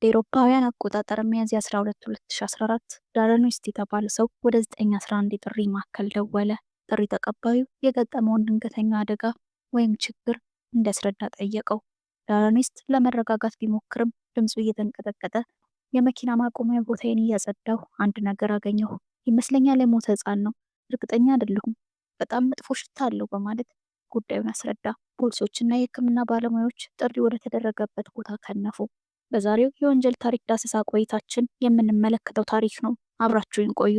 አውሮፓውያን አቆጣጠር ሚያዝያ 12 2014 ዳረን ዌስት የተባለ ሰው ወደ 911 የጥሪ ማዕከል ደወለ። ጥሪ ተቀባዩ የገጠመውን ድንገተኛ አደጋ ወይም ችግር እንዲያስረዳ ጠየቀው። ዳረን ዌስት ለመረጋጋት ቢሞክርም ድምፁ እየተንቀጠቀጠ የመኪና ማቆሚያ ቦታዬን እያጸዳሁ አንድ ነገር አገኘሁ፣ ይመስለኛል የሞተ ሕፃን ነው፣ እርግጠኛ አይደለሁም፣ በጣም መጥፎ ሽታ አለው በማለት ጉዳዩን አስረዳ። ፖሊሶችና የሕክምና ባለሙያዎች ጥሪ ወደ ተደረገበት ቦታ ከነፉ። በዛሬው የወንጀል ታሪክ ዳሰሳ ቆይታችን የምንመለከተው ታሪክ ነው። አብራችሁን ቆዩ።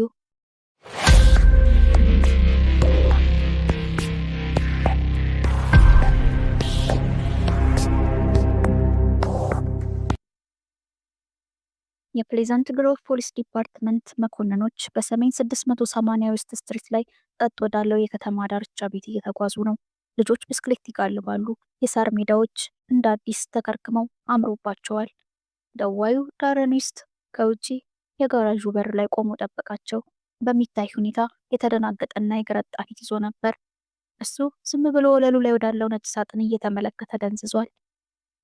የፕሌዘንት ግሮቭ ፖሊስ ዲፓርትመንት መኮንኖች በሰሜን 680 ዌስት ስትሪት ላይ ጸጥ ወዳለው የከተማ ዳርቻ ቤት እየተጓዙ ነው። ልጆች ብስክሌት ይጋልባሉ። የሳር ሜዳዎች እንደ አዲስ ተከርክመው አምሮባቸዋል። ደዋዩ ዳረን ዌስት ከውጪ የጋራዡ በር ላይ ቆሞ ጠበቃቸው። በሚታይ ሁኔታ የተደናገጠና የገረጣ ፊት ይዞ ነበር። እሱ ዝም ብሎ ወለሉ ላይ ወዳለው ነጭ ሳጥን እየተመለከተ ደንዝዟል።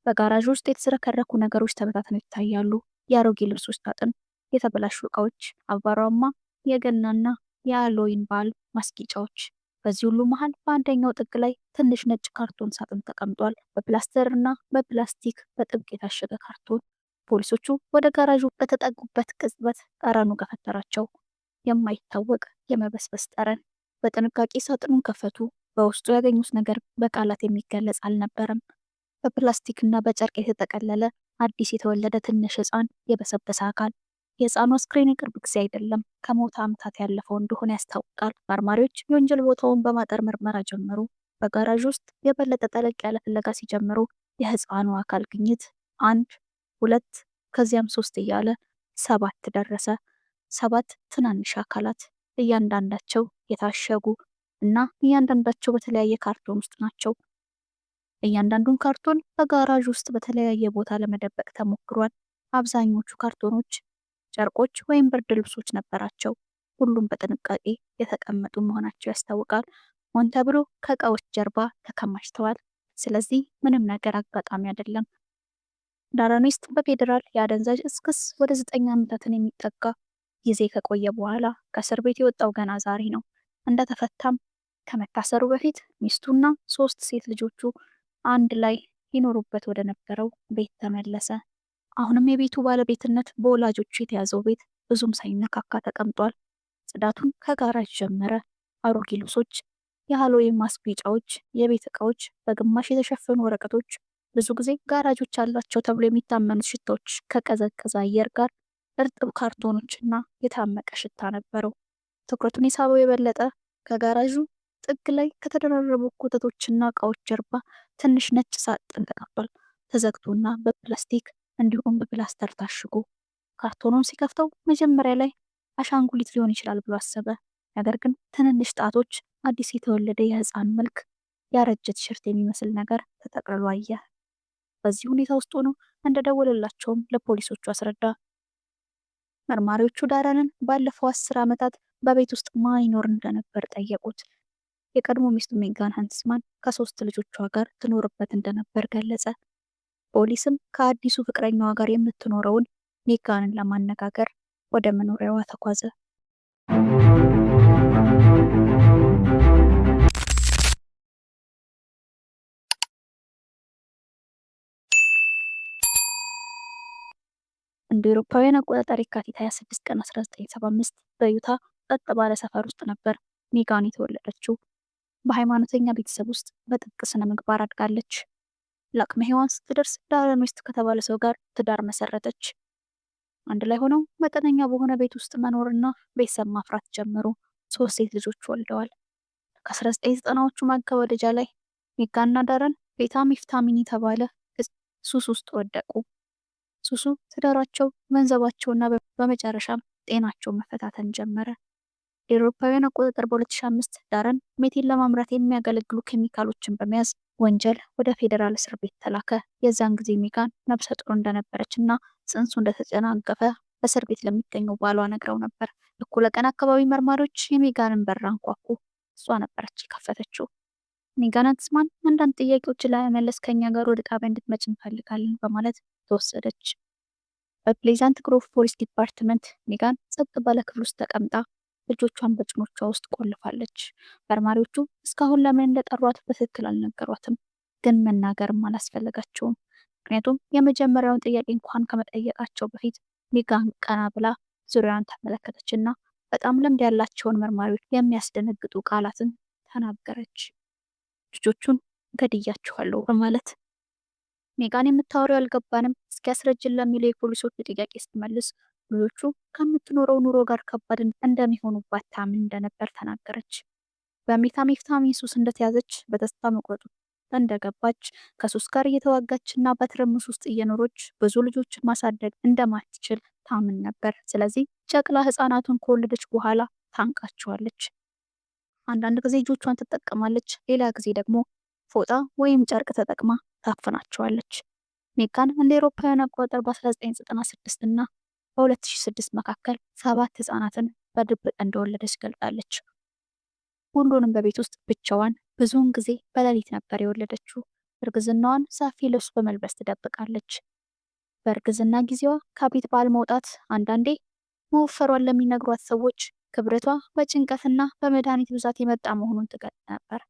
በጋራዥ ውስጥ የተዝረከረኩ ነገሮች ተበታትነው ይታያሉ። የአሮጌ ልብሶች ሳጥን፣ የተበላሹ እቃዎች፣ አቧራማ የገናና የሃሎዊን በዓል ማስጌጫዎች። በዚህ ሁሉ መሃል በአንደኛው ጥግ ላይ ትንሽ ነጭ ካርቶን ሳጥን ተቀምጧል። በፕላስተር እና በፕላስቲክ በጥብቅ የታሸገ ካርቶን። ፖሊሶቹ ወደ ጋራዡ በተጠጉበት ቅጽበት ጠረኑ ገፈተራቸው። የማይታወቅ የመበስበስ ጠረን። በጥንቃቄ ሳጥኑን ከፈቱ። በውስጡ ያገኙት ነገር በቃላት የሚገለጽ አልነበረም። በፕላስቲክና በጨርቅ የተጠቀለለ አዲስ የተወለደ ትንሽ ሕፃን የበሰበሰ አካል። የሕፃኑ አስክሬን የቅርብ ጊዜ አይደለም፣ ከሞተ ዓመታት ያለፈው እንደሆነ ያስታውቃል። መርማሪዎች የወንጀል ቦታውን በማጠር ምርመራ ጀመሩ። በጋራዥ ውስጥ የበለጠ ጠለቅ ያለ ፍለጋ ሲጀምሩ የሕፃኑ አካል ግኝት 1 2 ከዚያም 3 እያለ 7 ደረሰ። 7 ትናንሽ አካላት፣ እያንዳንዳቸው የታሸጉ እና እያንዳንዳቸው በተለያየ ካርቶን ውስጥ ናቸው። እያንዳንዱን ካርቶን በጋራዥ ውስጥ በተለያየ ቦታ ለመደበቅ ተሞክሯል። አብዛኞቹ ካርቶኖች ጨርቆች ወይም ብርድ ልብሶች ነበራቸው። ሁሉም በጥንቃቄ የተቀመጡ መሆናቸው ያስታውቃል። ሆን ተብሎ ከእቃዎች ጀርባ ተከማችተዋል። ስለዚህ ምንም ነገር አጋጣሚ አይደለም። ዳረን ዌስት በፌዴራል የአደንዛዥ እጽ ክስ ወደ 9 ዓመታትን የሚጠጋ ጊዜ ከቆየ በኋላ ከእስር ቤት የወጣው ገና ዛሬ ነው። እንደተፈታም ከመታሰሩ በፊት ሚስቱና 3 ሴት ልጆቹ አንድ ላይ ይኖሩበት ወደ ነበረው ቤት ተመለሰ። አሁንም የቤቱ ባለቤትነት በወላጆቹ የተያዘው ቤት ብዙም ሳይነካካ ተቀምጧል። ጽዳቱን ከጋራዥ ጀመረ። አሮጌ ልብሶች፣ የሃሎዊን ማስጌጫዎች፣ የቤት ዕቃዎች፣ በግማሽ የተሸፈኑ ወረቀቶች፣ ብዙ ጊዜ ጋራጆች አላቸው ተብሎ የሚታመኑት ሽታዎች ከቀዘቀዘ አየር ጋር እርጥብ ካርቶኖችና የታመቀ ሽታ ነበረው። ትኩረቱን የሳበው የበለጠ ከጋራዡ ጥግ ላይ ከተደራረቡ ኮተቶችና እቃዎች ጀርባ ትንሽ ነጭ ሳጥን ተቀምጧል። ተዘግቶና በፕላስቲክ እንዲሁም በፕላስተር ታሽጎ። ካርቶኑን ሲከፍተው መጀመሪያ ላይ አሻንጉሊት ሊሆን ይችላል ብሎ አሰበ። ነገር ግን ትንንሽ ጣቶች፣ አዲስ የተወለደ የሕፃን መልክ፣ ያረጀ ቲሸርት የሚመስል ነገር ተጠቅልሎ አየ። በዚህ ሁኔታ ውስጥ ሆኖ እንደደወለላቸውም ለፖሊሶቹ አስረዳ። መርማሪዎቹ ዳረንን ባለፈው 10 ዓመታት በቤት ውስጥ ማን ይኖር እንደነበር ጠየቁት። የቀድሞ ሚስቱ ሜጋን ሃንትስማን ከ3 ልጆቿ ጋር ትኖርበት እንደነበር ገለጸ። ፖሊስም ከአዲሱ ፍቅረኛዋ ጋር የምትኖረውን ሜጋንን ለማነጋገር ወደ መኖሪያዋ ተጓዘ። እንደ አውሮፓውያን አቆጣጠር የካቲት 26 ቀን 1975 በዩታ ጸጥ ባለ ሰፈር ውስጥ ነበር ሜጋን የተወለደችው። በሃይማኖተኛ ቤተሰብ ውስጥ በጥብቅ ስነ ምግባር አድጋለች። ለአቅመ ሔዋን ስትደርስ ዳረን ዌስት ከተባለ ሰው ጋር ትዳር መሰረተች። አንድ ላይ ሆነው መጠነኛ በሆነ ቤት ውስጥ መኖርና ቤተሰብ ማፍራት ጀመሩ። 3 ሴት ልጆች ወልደዋል። ከ1990ዎቹ ማገባደጃ ላይ ሜጋና ዳረን ሜታምፌታሚን የተባለ ሱስ ውስጥ ወደቁ። ሱሱ ትዳራቸው፣ ገንዘባቸውና በመጨረሻም ጤናቸው መፈታተን ጀመረ። የአውሮፓውያን አቆጣጠር በ2005 ዳረን ሜቴን ለማምረት የሚያገለግሉ ኬሚካሎችን በመያዝ ወንጀል ወደ ፌዴራል እስር ቤት ተላከ። የዛን ጊዜ ሜጋን ነፍሰ ጡር እንደነበረች እና ጽንሱ እንደተጨናገፈ እስር ቤት ለሚገኘው ባሏ ነግረው ነበር። እኩለ ቀን አካባቢ መርማሪዎች የሜጋንን በር አንኳኩ። እሷ ነበረች የከፈተችው። ሜጋን ሃንትስማን አንዳንድ ጥያቄዎችን ለመመለስ ከኛ ጋር ወደ ጣቢያ እንድትመጭ እንፈልጋለን በማለት ተወሰደች። በፕሌዛንት ግሮቭ ፖሊስ ዲፓርትመንት ሜጋን ጸጥ ባለ ክፍል ውስጥ ተቀምጣ ልጆቿን በጭኖቿ ውስጥ ቆልፋለች። መርማሪዎቹ እስካሁን ለምን እንደጠሯት በትክክል አልነገሯትም፣ ግን መናገርም አላስፈለጋቸውም። ምክንያቱም የመጀመሪያውን ጥያቄ እንኳን ከመጠየቃቸው በፊት ሜጋን ቀና ብላ ዙሪያዋን ተመለከተችና በጣም ልምድ ያላቸውን መርማሪዎች የሚያስደነግጡ ቃላትን ተናገረች። ልጆቹን ገድያችኋለሁ በማለት ሜጋን የምታወሪው አልገባንም እስኪያስረጅን ለሚለው የፖሊሶቹ ጥያቄ ስትመልስ ልጆቹ ከምትኖረው ኑሮ ጋር ከባድ እንደሚሆኑባት ታምን እንደነበር ተናገረች። በሜታምፌታሚን ሱስ እንደተያዘች በተስፋ መቁረጡ እንደገባች ከሱስ ጋር እየተዋጋችና በትርምስ ውስጥ እየኖረች ብዙ ልጆችን ማሳደግ እንደማትችል ታምን ነበር። ስለዚህ ጨቅላ ህፃናቱን ከወለደች በኋላ ታንቃቸዋለች። አንዳንድ ጊዜ እጆቿን ትጠቀማለች፣ ሌላ ጊዜ ደግሞ ፎጣ ወይም ጨርቅ ተጠቅማ ታፍናቸዋለች። ሜጋን እንደ አውሮፓውያን አቆጣጠር በ1996 እና በ2006 መካከል 7 ህፃናትን በድብቅ እንደወለደች ገልጣለች። ሁሉንም በቤት ውስጥ ብቻዋን፣ ብዙውን ጊዜ በሌሊት ነበር የወለደችው። እርግዝናዋን ሰፊ ልብስ በመልበስ ትደብቃለች። በእርግዝና ጊዜዋ ከቤት ባለመውጣት አንዳንዴ መወፈሯን ለሚነግሯት ሰዎች ክብደቷ በጭንቀትና በመድኃኒት ብዛት የመጣ መሆኑን ትገልጽ ነበር።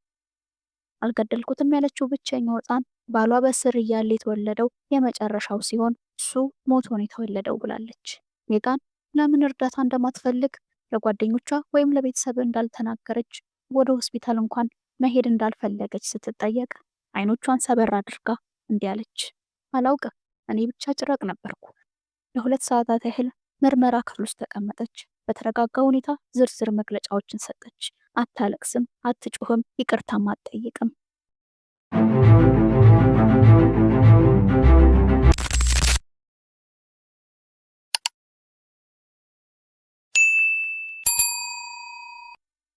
አልገደልኩትም ያለችው ብቸኛው ህፃን ባሏ በስር እያለ የተወለደው የመጨረሻው ሲሆን እሱ ሞቶ ነው የተወለደው ብላለች። ሜጋን ለምን እርዳታ እንደማትፈልግ ለጓደኞቿ ወይም ለቤተሰብ እንዳልተናገረች፣ ወደ ሆስፒታል እንኳን መሄድ እንዳልፈለገች ስትጠየቅ አይኖቿን ሰበር አድርጋ እንዲህ አለች። አላውቅም፣ እኔ ብቻ ጭራቅ ነበርኩ። ለ2 ሰዓታት ያህል ምርመራ ክፍል ውስጥ ተቀመጠች። በተረጋጋ ሁኔታ ዝርዝር መግለጫዎችን ሰጠች። አታለቅስም፣ አትጮህም፣ ይቅርታም አትጠይቅም።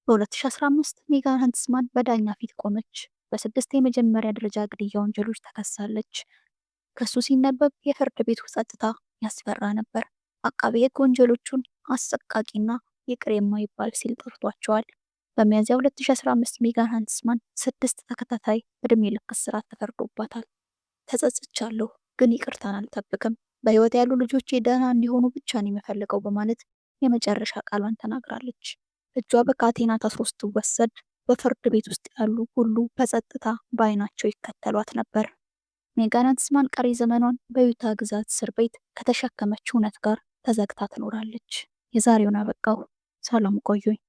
በ2015 ሜጋን ሃንትስማን በዳኛ ፊት ቆመች። በ6 የመጀመሪያ ደረጃ ግድያ ወንጀሎች ተከሳለች። ክሱ ሲነበብ የፍርድ ቤቱ ጸጥታ ያስፈራ ነበር። አቃቤ ሕግ ወንጀሎቹን አሰቃቂና ይቅር የማይባል ሲል ጠርቷቸዋል። በሚያዝያ 2015 ሜጋን ሃንትስማን 6 ተከታታይ እድሜ ልክ እስራት ተፈርዶባታል። ተጸጽቻለሁ፣ ግን ይቅርታን አልጠብቅም። በህይወት ያሉ ልጆቼ ደህና እንዲሆኑ ብቻ ነው የምፈልገው በማለት የመጨረሻ ቃሏን ተናግራለች። እጇ በካቴና ታስሮ ስትወሰድ በፍርድ ቤት ውስጥ ያሉ ሁሉ በጸጥታ በአይናቸው ይከተሏት ነበር። ሜጋን ሃንትስማን ቀሪ ዘመኗን በዩታ ግዛት እስር ቤት ከተሸከመችው እውነት ጋር ተዘግታ ትኖራለች። የዛሬውን አበቃው። ሰላም ቆዩኝ።